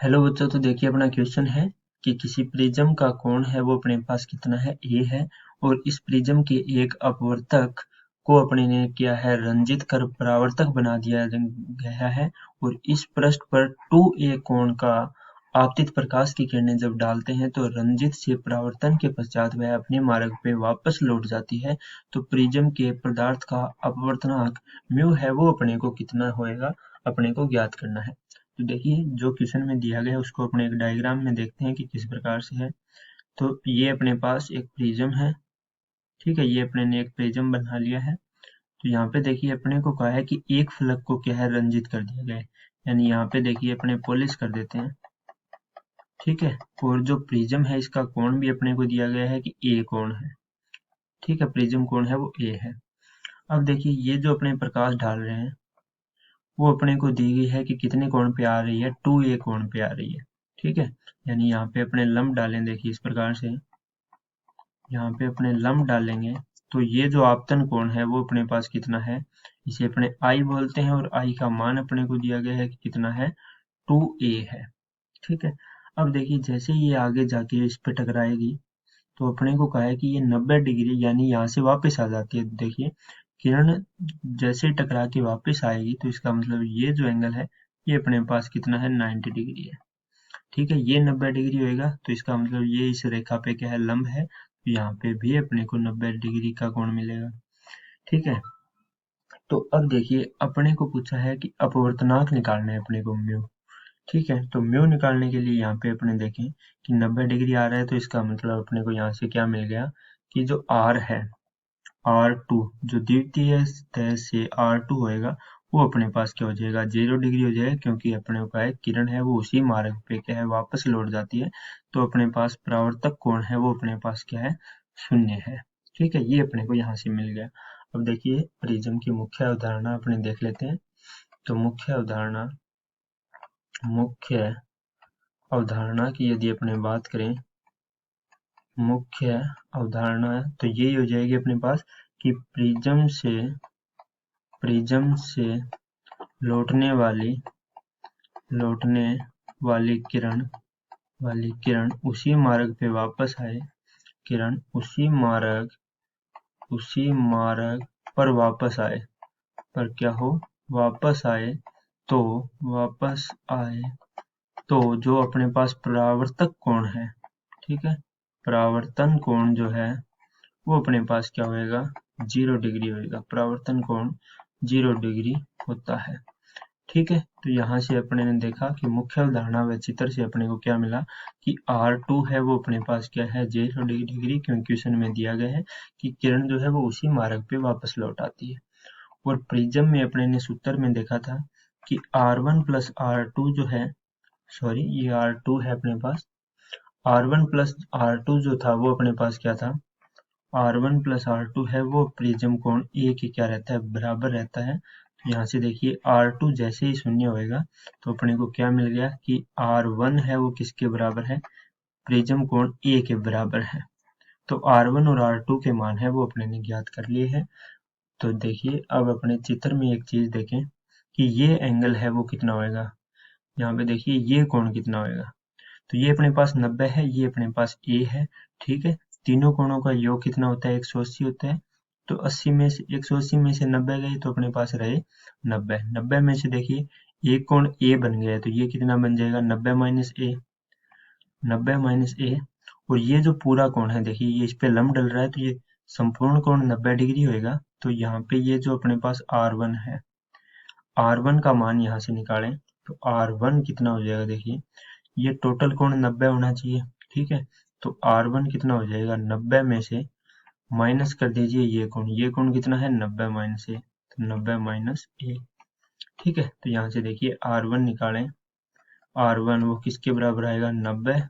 Hello बच्चों, तो देखिए अपना क्वेश्चन है कि किसी प्रिज्म का कोण है वो अपने पास कितना है, ए है। और इस प्रिज्म के एक अपवर्तक को अपने ने किया है रंजित कर परावर्तक बना दिया गया है। और इस पृष्ठ पर 2a कोण का आपतित प्रकाश की किरणें जब डालते हैं तो रंजित से परावर्तन के पश्चात वह अपने मार्ग पे वापस लौट जाती है। तो प्रिज्म के पदार्थ का अपवर्तनांक म्यू है वो अपने को कितना होएगा, अपने को ज्ञात करना है। तो देखिए जो क्वेश्चन में दिया गया है उसको अपने एक डायग्राम में देखते हैं कि किस प्रकार से है। तो ये अपने पास एक प्रिज्म है, ठीक है। ये अपने ने एक प्रिज्म बना लिया है। तो यहाँ पे देखिए अपने को कहा है कि एक फलक को क्या है, रंजित कर दिया गया है। यानी यहाँ पे देखिए अपने पॉलिश कर देते हैं, ठीक है। और जो प्रिज्म है इसका कोण भी अपने को दिया गया है कि ए कोण है, ठीक है। प्रिज्म कोण है वो ए है। अब देखिए ये जो अपने प्रकाश डाल रहे हैं वो अपने को दी गई है कि कितने कोण पे आ रही है, 2a कोण पे आ रही है, ठीक है। यानी यहाँ पे अपने लंब डालें, देखिए इस प्रकार से यहाँ पे अपने लंब डालेंगे तो ये जो आपतन कोण है वो अपने पास कितना है, इसे अपने I बोलते हैं। और I का मान अपने को दिया गया है कि कितना है, 2a है, ठीक है। अब देखिए जैसे ये आगे जाके इस पे टकराएगी तो अपने को कहा है कि ये 90 डिग्री यानी यहाँ से वापस आ जाती है। देखिए किरण जैसे टकरा के वापस आएगी तो इसका मतलब ये जो एंगल है ये अपने पास कितना है, 90 डिग्री है, ठीक है। ये 90 डिग्री होएगा तो इसका मतलब ये इस रेखा पे क्या है, लंब है। तो यहाँ पे भी अपने को 90 डिग्री का कोण मिलेगा, ठीक है। तो अब देखिए अपने को पूछा है कि अपवर्तनांक निकालना है अपने को, म्यू, ठीक है। तो म्यू निकालने के लिए यहाँ पे अपने देखें कि 90 डिग्री आ रहा है तो इसका मतलब अपने को यहाँ से क्या मिल गया कि जो R है, R2 जो द्वितीय सतह से R2 होएगा वो अपने पास क्या हो जाएगा, 0 डिग्री हो जाएगा। क्योंकि अपने को है किरण है वो उसी मार्ग पे क्या है, वापस लौट जाती है। तो अपने पास परावर्तक कोण है वो अपने पास क्या है, 0 है, ठीक है। ये अपने को यहाँ से मिल गया। अब देखिए प्रिज्म की मुख्य अवधारणा अपने देख लेते हैं। तो मुख्य अवधारणा की यदि अपने बात करें, मुख्य अवधारणा तो यही हो जाएगी अपने पास कि प्रिज्म से लौटने वाली किरण उसी मार्ग पे वापस आए, किरण उसी मार्ग पर वापस आए, पर क्या हो, वापस आए तो जो अपने पास परावर्तक कोण है, ठीक है, परावर्तन कोण जो है वो अपने पास क्या होएगा, 0 डिग्री होएगा। परावर्तन कोण 0 डिग्री होता है, ठीक है। तो यहाँ से अपने ने देखा कि मुख्य अवधारणा व चित्र से अपने को क्या मिला कि R2 है वो अपने पास क्या है, 0 डिग्री। क्योंकि क्वेश्चन में दिया गया है कि किरण जो है वो उसी मार्ग पे वापस लौट आती है। और प्रिज्म में अपने ने सूत्र में देखा था कि R1 प्लस R2 जो है, सॉरी ये R2 है अपने पास, R1 प्लस R2 जो था वो अपने पास क्या था, R1 प्लस R2 है वो प्रिज्म कोण ए के क्या रहता है, बराबर रहता है। तो यहाँ से देखिए R2 जैसे ही शून्य होएगा तो अपने को क्या मिल गया कि R1 है वो किसके बराबर है, प्रिज्म कोण ए के बराबर है। तो R1 और R2 के मान है वो अपने ने ज्ञात कर लिए हैं। तो देखिए अब अपने चित्र में एक चीज देखें कि ये एंगल है वो कितना होएगा। यहाँ पे देखिए ये कोण कितना होएगा। तो ये अपने पास 90 है, ये अपने पास ए है, ठीक है। तीनों कोणों का योग कितना होता है, 180 होता है। तो 180 में से 90 गए तो अपने पास रहे 90। 90 में से देखिए एक कोण ए बन गया तो ये कितना बन जाएगा, 90 माइनस ए, 90 माइनस ए। और ये जो पूरा कोण है देखिए ये इस पे लंब डल रहा है तो ये संपूर्ण कोण 90 डिग्री होएगा। तो यहाँ पे ये जो अपने पास R1 है, R1 का मान यहाँ से निकालें तो R1 कितना हो जाएगा, देखिए ये टोटल कोण 90 होना चाहिए, ठीक है। तो R1 कितना हो जाएगा, 90 में से माइनस कर दीजिए ये कोण कितना है, 90 माइनस ए, तो 90 माइनस ए, ठीक है। तो यहाँ से देखिए R1 निकालें, R1 वो किसके बराबर आएगा, 90,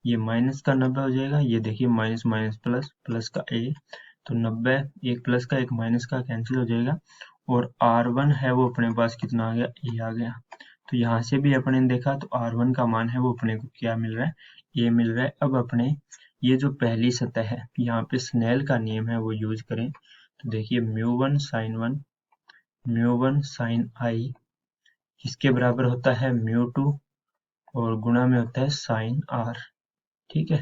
ये माइनस का 90 हो जाएगा, ये देखिए माइनस माइनस प्लस, प्लस का ए, तो 90 एक प्लस का एक माइनस का कैंसिल हो जाएगा। और R1 है वो अपने पास कितना आ गया, ए आ गया। तो यहाँ से भी अपने ने देखा तो R1 का मान है वो अपने को क्या मिल रहा है, ए मिल रहा है। अब अपने ये जो पहली सतह है यहाँ पे स्नेल का नियम है वो यूज करें। तो देखिए म्यू वन साइन आई किसके बराबर होता है, म्यू टू और गुणा में होता है साइन आर। ठीक है,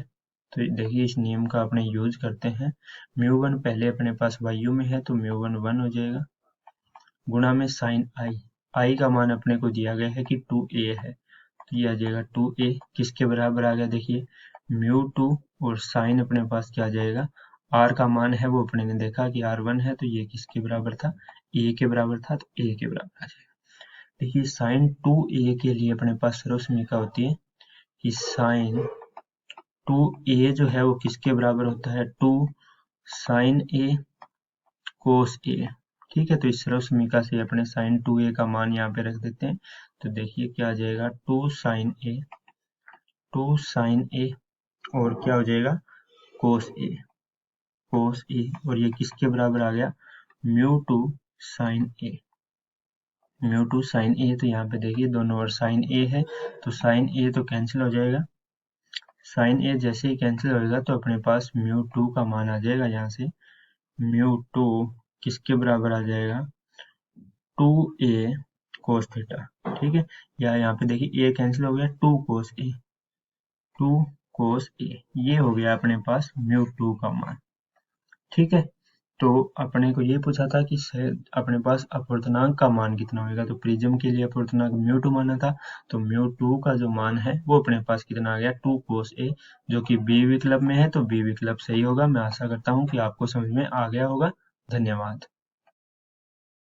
तो देखिए इस नियम का अपने यूज करते हैं। म्यू 1 पहले अपने पास वायु में है तो म्यू 1 1 हो जाएगा, गुणा में साइन आई का मान अपने को दिया गया है कि 2a है, तो ये आ जाएगा 2a। किसके बराबर आ गया, देखिए म्यू 2 और साइन अपने पास क्या आ जाएगा, r का मान है वो अपने ने देखा कि r1 है, तो ये किसके बराबर था, a के बराबर था, तो a के बराबर आ जाएगा। देखिए साइन 2a के लिए अपने पास सर्वसमीका होती है कि साइन 2a जो है वो किसके बराबर होता है, 2 साइन a कोस a। ठीक है, तो इस सर्वसमीका से अपने साइन 2a का मान यहाँ पे रख देते हैं, तो देखिए क्या आ जाएगा, 2 साइन a और क्या हो जाएगा, कोस ए, और ये किसके बराबर आ गया, म्यू 2 साइन ए। म्यू 2 साइन ए, तो यहाँ पे देखिए दोनों ओर साइन ए है, तो साइन ए तो कैंसिल हो जाएगा, साइन ए जैसे ही कैंसिल होएगा तो अपने पास म्यू 2 का मान आ जाएगा, यहाँ से म्यू 2 किसके बराबर आ जाएगा, 2a कोस थीटा। ठीक है, या यहाँ पे देखिए a कैंसिल हो गया, 2 कोस ए, ये हो गया अपने पास म्यू 2 का मान। ठीक है, तो अपने को ये पूछा था कि अपने पास अपवर्तनांक का मान कितना होगा, तो प्रिज्म के लिए अपवर्तनांक म्यू 2 माना था, तो म्यू 2 का जो मान है वो अपने पास कितना आ गया, 2 कोस ए, जो कि बी विकल्प में है, तो बी विकल्प सही होगा। मैं आशा करता हूँ कि आपको समझ में आ गया होगा। धन्यवाद।